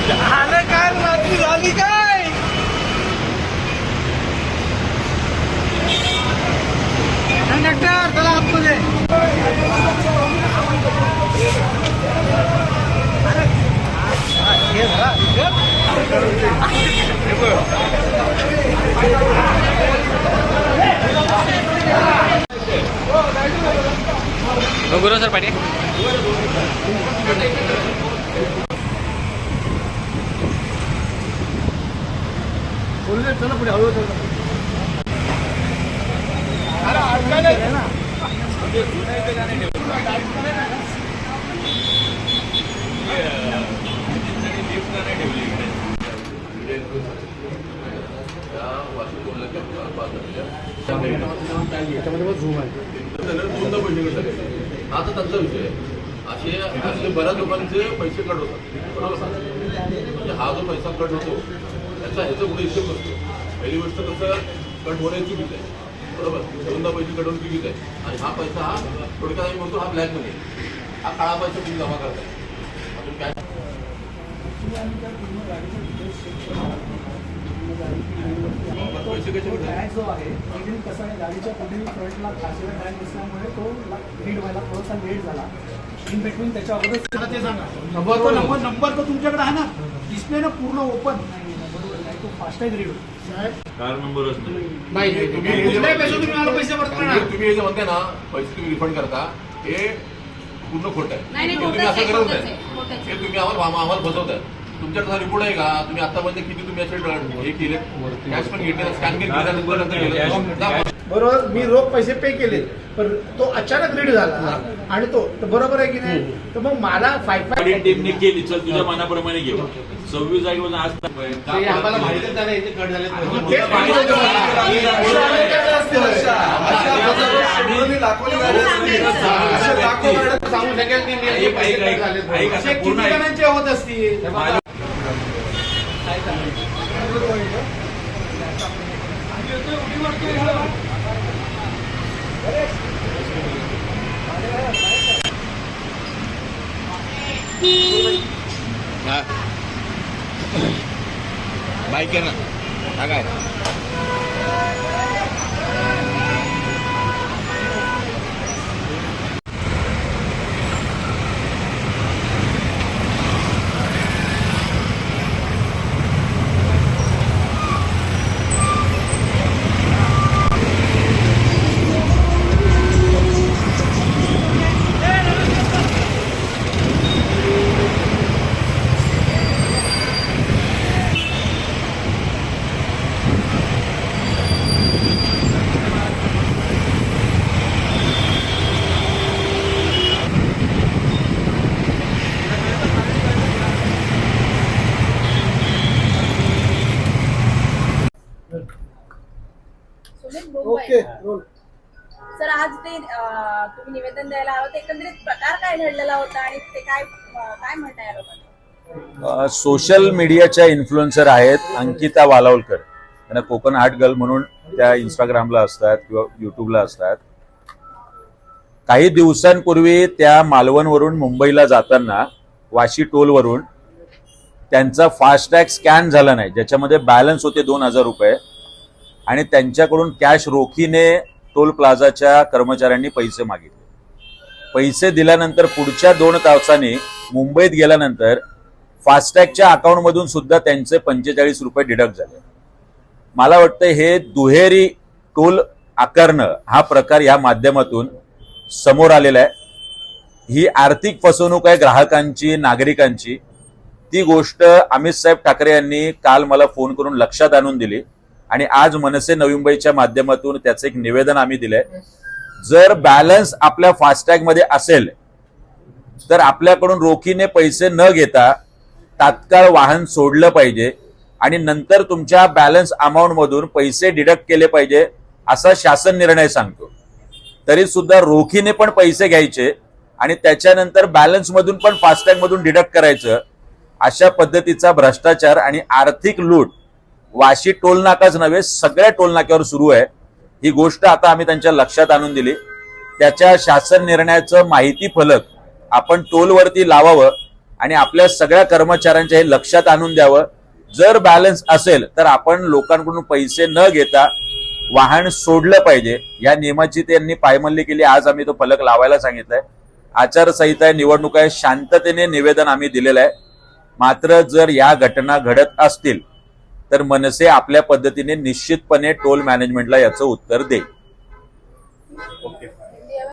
झालं काय रात्री झाली काय कंडक्टर चला आतमध्ये गुरु सर पाटील चला पुढे हळू आता त्यांचा विषय असे बऱ्याच लोकांचे पैसे कट होतात बरोबर म्हणजे हा जो पैसा कट होतो त्याचा ह्याचा कुठे हिशोब नसतो. पहिली गोष्ट कसं कट होणे चुकीचं आहे बरोबर. दोनदा पैसे कट होणं चुकीचं आहे आणि हा पैसा हा थोडक्यात आम्ही म्हणतो हा ब्लॅक मनी हा काळा पैसा तुम्ही जमा करताय. अजून काय पैसे कसे जो आहे कसं आहे गाडीच्या पुढील फ्रंटला खासगी टॅग असल्यामुळे तो लीड व्हायला थोडासा लेट झाला. इन बिटवीन त्याच्या अगोदर ते सांगा नंबर तर तुमच्याकडे आहे ना डिस्प्ले ना पूर्ण ओपन बरोबर नाही तो फास्टॅग रीड कार नंबर असतो नाही तुम्ही मला पैसे भरता तुम्ही हे जे म्हणताय ना पैसे तुम्ही रिफंड करता हे पूर्ण खोटं आहे. नाही, तुम्ही खोटंच असं आहे, करत खोटंच नाही. आहे, खोटंच आहे. हे तुम्ही आम्हाला फसवताय. तुमच्याकडे रिपोर्ट आहे का तुम्ही आतापर्यंत किती तुम्ही असे हे केले कॅश पण घेतले स्कॅन केले बरोबर. मी रोख पैसे पे केले पण तो अचानक रीड झाला आणि तो तर बरोबर आहे की नाही. तर मग मला टीमने केली चल तुझ्या मनाप्रमाणे घेऊ 26 जागेवर आज आम्हाला माहितीच नाही कट झाले सांगू शकेल पूर्ण जणांचे होत असतील. बाईक आहे ना हा काय ओके सर आज ते तुम्ही निवेदन द्यायला आलो ते एकंदरीत प्रकार काय घडलेला होता आणि ते काय काय म्हणता या लोकांना. सोशल मीडियाच्या इन्फ्लुएन्सर आहेत अंकिता वालावलकर. त्यांना कोकण आर्ट गर्ल म्हणून त्या इंस्टाग्रामला असतात किंवा युट्यूबला असतात. काही दिवसांपूर्वी त्या मालवणवरून मुंबईला जाताना वाशी टोलवरून त्यांचा फास्टॅग स्कॅन झाला नाही ज्याच्यामध्ये बॅलन्स होते 2000 रुपये आणि त्यांच्याकडून कॅश रोखीने टोल प्लाझाच्या कर्मचाऱ्यांनी पैसे मागितले. पैसे दिल्यानंतर पुढच्या 2 तासांनी मुंबईत गेल्यानंतर फास्टॅगच्या अकाउंटमधून सुद्धा त्यांचे 45 रुपये डिडक्ट झाले. मला वाटतं हे दुहेरी टोल आकारणं हा प्रकार या माध्यमातून समोर आलेला आहे. ही आर्थिक फसवणूक आहे ग्राहकांची नागरिकांची. ती गोष्ट अमित साहेब ठाकरे यांनी काल मला फोन करून लक्षात आणून दिली आणि आज मनसे नवी मुंबईच्या माध्यमातून त्याचं एक निवेदन आम्ही दिलंय. जर बॅलन्स आपल्या फास्टॅग मध्ये असेल तर आपल्याकडून रोखीने पैसे न घेता तात्काळ वाहन सोडलं पाहिजे आणि नंतर तुमच्या बॅलन्स अमाऊंट मधून पैसे डिडक्ट केले पाहिजे असा शासन निर्णय सांगतो. तरी सुद्धा रोखीने पण पैसे घ्यायचे आणि त्याच्यानंतर बॅलन्स मधून पण फास्टॅग मधून डिडक्ट करायचं. अशा पद्धतीचा भ्रष्टाचार आणि आर्थिक लूट वाशी टोल नाकाच नव्हे सगळ्या टोल नाक्यावर सुरू आहे. ही गोष्ट आता आम्ही त्यांच्या लक्षात आणून दिली. त्याच्या शासन निर्णयाचं माहिती फलक आपण टोलवरती लावावं आणि आपल्या सगळ्या कर्मचाऱ्यांच्या हे लक्षात आणून द्यावं. जर बॅलन्स असेल तर आपण लोकांकडून पैसे न घेता वाहन सोडलं पाहिजे. या नियमाची त्यांनी पायमल्ली केली. आज आम्ही तो फलक लावायला सांगितलंय. आचारसंहिता आहे, निवडणूक आहे, शांततेने निवेदन आम्ही दिलेलं आहे. मात्र जर या घटना घडत असतील तर मनसे आपल्या पद्धतीने निश्चितपणे टोल मॅनेजमेंटला याचं उत्तर देईल. ओके.